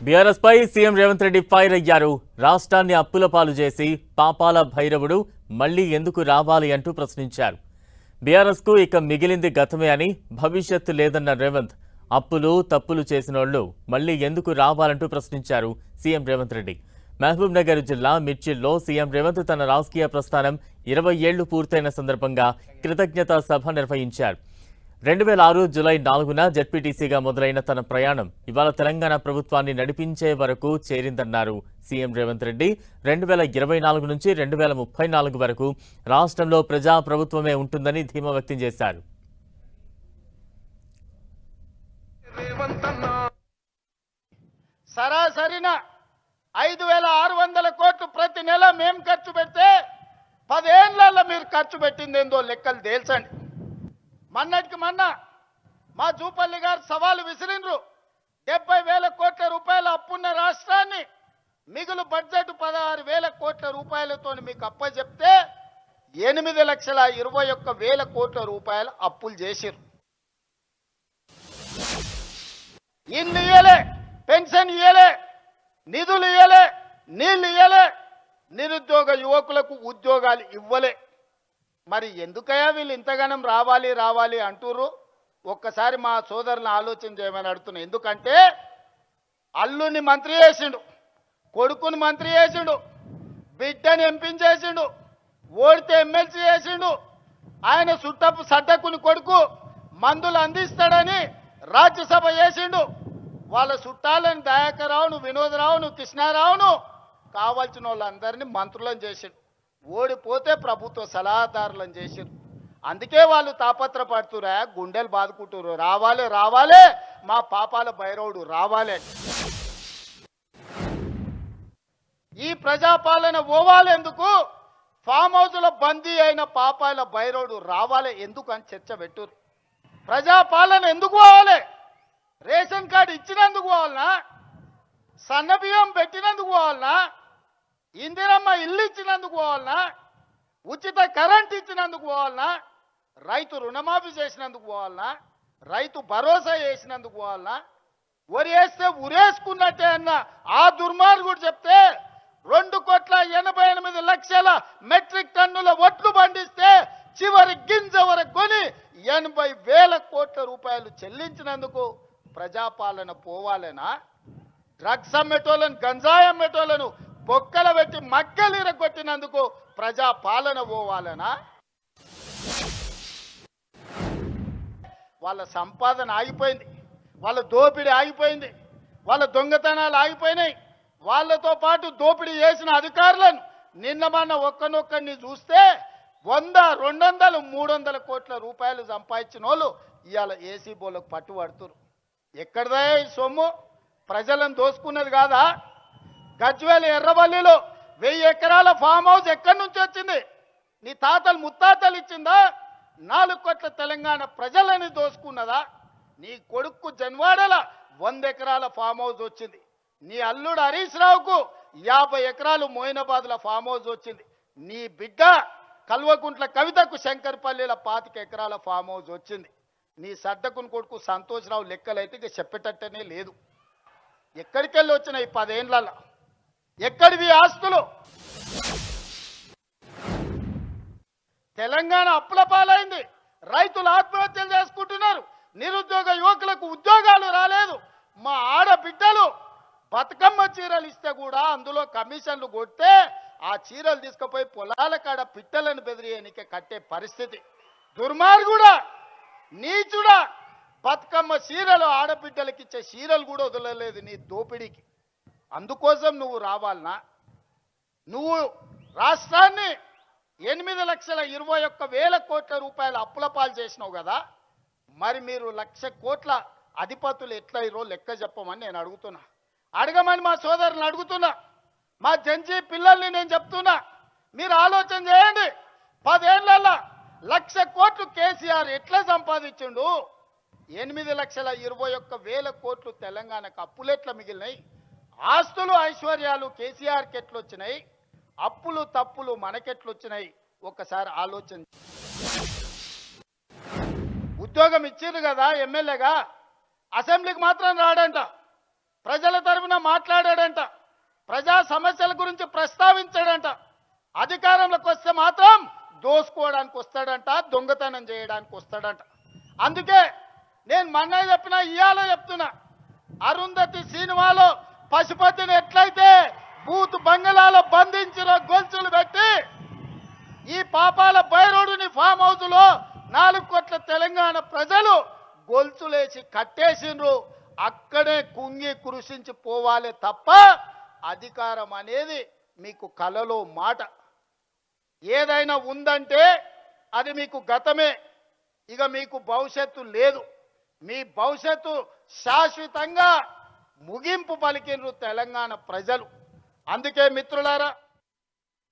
BRS పై CM Revanth Reddy fire అయ్యారు. రాష్ట్రాన్ని అప్పుల పాలు చేసి పాపాల భైరవుడు మళ్లీ ఎందుకు రావాలి అంటూ ప్రశ్నించారు. బీఆర్ఎస్ కు ఇక మిగిలింది గతమే అని, భవిష్యత్తు లేదన్న రేవంత్ అప్పులు తప్పులు చేసినోళ్లు మళ్లీ ఎందుకు రావాలంటూ ప్రశ్నించారు సీఎం రేవంత్ రెడ్డి. మహబూబ్ నగర్ జిల్లా మిర్చిల్లో సీఎం రేవంత్ తన రాజకీయ ప్రస్థానం 20 ఏళ్లు పూర్తయిన సందర్భంగా కృతజ్ఞతా సభ నిర్వహించారు. 2006 జూలై 4న జెడ్పీటీసీగా మొదలైన తన ప్రయాణం ఇవాళ తెలంగాణ ప్రభుత్వాన్ని నడిపించే వరకు చేరిందన్నారు సీఎం రేవంత్ రెడ్డి. 2024 నుంచి 2034 వరకు రాష్ట్రంలో ప్రజా ప్రభుత్వమే ఉంటుందని ధీమా వ్యక్తం చేశారు. సరాసరిన 5,600 కోట్లు ప్రతి నెల మేము ఖర్చు పెడితే 10 ఏళ్లలో మీరు ఖర్చు పెట్టిందేందో లెక్కలు తేల్చండి. మొన్నటికి మొన్న మా జూపల్లి గారు సవాలు విసిరినరు. 70,000 కోట్ల రూపాయల అప్పున్న రాష్ట్రాన్ని మిగులు బడ్జెట్ 16,000 కోట్ల రూపాయలతో మీకు అప్పచెప్తే 8,21,000 కోట్ల రూపాయల అప్పులు చేసిరు. ఇల్లు ఇయ్యలే, పెన్షన్ ఇయ్యలే, నిధులు ఇయ్యలే, నీళ్లు ఇయ్యలే, నిరుద్యోగ యువకులకు ఉద్యోగాలు ఇవ్వలే. మరి ఎందుకయ్యా వీళ్ళు ఇంతగానం రావాలి రావాలి అంటుర్రు? ఒక్కసారి మా సోదరులను ఆలోచన చేయమని అడుగుతున్నా. ఎందుకంటే అల్లుని మంత్రి చేసిండు, కొడుకుని మంత్రి చేసిండు, బిడ్డని ఎంపీని చేసిండు, ఓడితే ఎమ్మెల్సీ చేసిండు. ఆయన సుట్టపు సడ్డకుని కొడుకు మందులు అందిస్తాడని రాజ్యసభ చేసిండు. వాళ్ళ చుట్టాలని దయాకర్రావును, వినోదరావును, కృష్ణారావును కావాల్సిన వాళ్ళందరినీ మంత్రులను చేసిండు. ఓడిపోతే ప్రభుత్వ సలహాదారులను చేసిరు. అందుకే వాళ్ళు తాపత్రపడుతురా, గుండెలు బాదుకుంటురు, రావాలి రావాలి మా పాపాల భైరవుడు రావాలి. ఈ ప్రజాపాలన పోవాలి ఎందుకు? ఫామ్ హౌస్లో బందీ అయిన పాపాల భైరవుడు రావాలి ఎందుకు అని చర్చ పెట్టురు. ప్రజాపాలన ఎందుకు పోవాలి? రేషన్ కార్డు ఇచ్చినందుకు పోవాలనా? సన్నబియ్యం పెట్టినందుకు పోవాలనా? ఇందిరమ్మ ఇల్లు ఇచ్చినందుకు పోవాలనా? ఉచిత కరెంట్ ఇచ్చినందుకు పోవాలనా? రైతు రుణమాఫీ చేసినందుకు పోవాలనా? రైతు భరోసా చేసినందుకు పోవాలనా? వరి వేస్తే ఉరేసుకున్నట్టే అన్న ఆ దుర్మార్గుడు చెప్తే 2,88,00,000 మెట్రిక్ టన్నుల ఒట్లు పండిస్తే చివరి గింజ వరకు కొని 80,000 కోట్ల రూపాయలు చెల్లించినందుకు ప్రజాపాలన పోవాలనా? డ్రగ్స్ అమ్మేటోళ్ళను, గంజాయి అమ్మేటోళ్ళను బొక్కల పెట్టి మక్కలు ఇరగొట్టినందుకు ప్రజా పాలన పోవాలనా? వాళ్ళ సంపాదన ఆగిపోయింది, వాళ్ళ దోపిడీ ఆగిపోయింది, వాళ్ళ దొంగతనాలు ఆగిపోయినాయి. వాళ్ళతో పాటు దోపిడీ చేసిన అధికారులను నిన్న మొన్న ఒక్కనొక్కడిని చూస్తే 100, 200, 300 కోట్ల రూపాయలు సంపాదించిన వాళ్ళు ఇవాళ ఏసీ బోలకు పట్టుబడుతున్నారు. ఎక్కడదా ఈ సొమ్ము? ప్రజలను దోసుకున్నది కాదా? గజ్వేల్ ఎర్రవల్లిలో 1000 ఎకరాల ఫామ్ హౌస్ ఎక్కడి నుంచి వచ్చింది? నీ తాతలు ముత్తాతలు ఇచ్చిందా? 4 కోట్ల తెలంగాణ ప్రజలని దోసుకున్నదా? నీ కొడుకు జన్వాడల 100 ఎకరాల ఫామ్ హౌస్ వచ్చింది. నీ అల్లుడు హరీష్ రావుకు 50 ఎకరాలు మోయినాబాద్ల ఫామ్ హౌస్ వచ్చింది. నీ బిడ్డ కల్వకుంట్ల కవితకు శంకర్పల్లిల 25 ఎకరాల ఫామ్ హౌస్ వచ్చింది. నీ సడ్డకుని కొడుకు సంతోష్ రావు లెక్కలైతే ఇక చెప్పేటట్టనే లేదు. ఎక్కడికెళ్ళి వచ్చినాయి 10 ఏళ్ళ? ఎక్కడివి ఆస్తులు? తెలంగాణ అప్పుల పాలైంది, రైతులు ఆత్మహత్యలు చేసుకుంటున్నారు, నిరుద్యోగ యువకులకు ఉద్యోగాలు రాలేదు. మా ఆడబిడ్డలు బతుకమ్మ చీరలు ఇస్తే కూడా అందులో కమిషన్లు కొడితే ఆ చీరలు తీసుకుపోయి పొలాల కాడ పిట్టలను బెదిరియనికే కట్టే పరిస్థితి. దుర్మార్గుడా, నీచుడా, బతుకమ్మ చీరలు ఆడబిడ్డలకి ఇచ్చే చీరలు కూడా వదలలేదు నీ దోపిడీకి. అందుకోసం నువ్వు రావాలనా? నువ్వు రాష్ట్రాన్ని 8,21,000 కోట్ల రూపాయల అప్పుల పాలు చేసినావు కదా. మరి మీరు 1,00,000 కోట్ల అధిపతులు ఎట్లయిరో లెక్క చెప్పమని నేను అడుగుతున్నా. అడగమని మా సోదరులను అడుగుతున్నా. మా జంజీ పిల్లల్ని నేను చెప్తున్నా, మీరు ఆలోచన చేయండి. 10 ఏళ్లలో 1,00,000 కోట్లు కేసీఆర్ ఎట్లా సంపాదించిండు? 8,21,000 కోట్లు తెలంగాణకు అప్పులు ఎట్లా మిగిలినాయి? ఆస్తులు ఐశ్వర్యాలు కేసీఆర్కి ఎట్లొచ్చినాయి? అప్పులు తప్పులు మనకెట్లొచ్చినాయి? ఒక్కసారి ఆలోచన. ఉద్యోగం ఇచ్చిండ్రు కదా ఎమ్మెల్యేగా, అసెంబ్లీకి మాత్రం రాడంట. ప్రజల తరఫున మాట్లాడాడంట, ప్రజా సమస్యల గురించి ప్రస్తావించాడంట. అధికారంలోకి వస్తే మాత్రం దోసుకోవడానికి వస్తాడంట, దొంగతనం చేయడానికి వస్తాడంట. అందుకే నేను మొన్న చెప్పినా, ఇవాళ చెప్తున్నా, అరుంధతి సినిమాలో పశుపతిని ఎట్లయితే బూత్ బంగళాలో బంధించిన గొలుసులు పెట్టి ఈ పాపాల భైరవుడిని ఫామ్ హౌస్ లో 4 కోట్ల తెలంగాణ ప్రజలు గొలుసులేసి కట్టేసిండ్రు. అక్కడే కుంగి కృషించి పోవాలి తప్ప అధికారం అనేది మీకు కలలో మాట. ఏదైనా ఉందంటే అది మీకు గతమే, ఇక మీకు భవిష్యత్తు లేదు. మీ భవిష్యత్తు శాశ్వతంగా ముగింపు పలికిండ్రు తెలంగాణ ప్రజలు. అందుకే మిత్రులారా,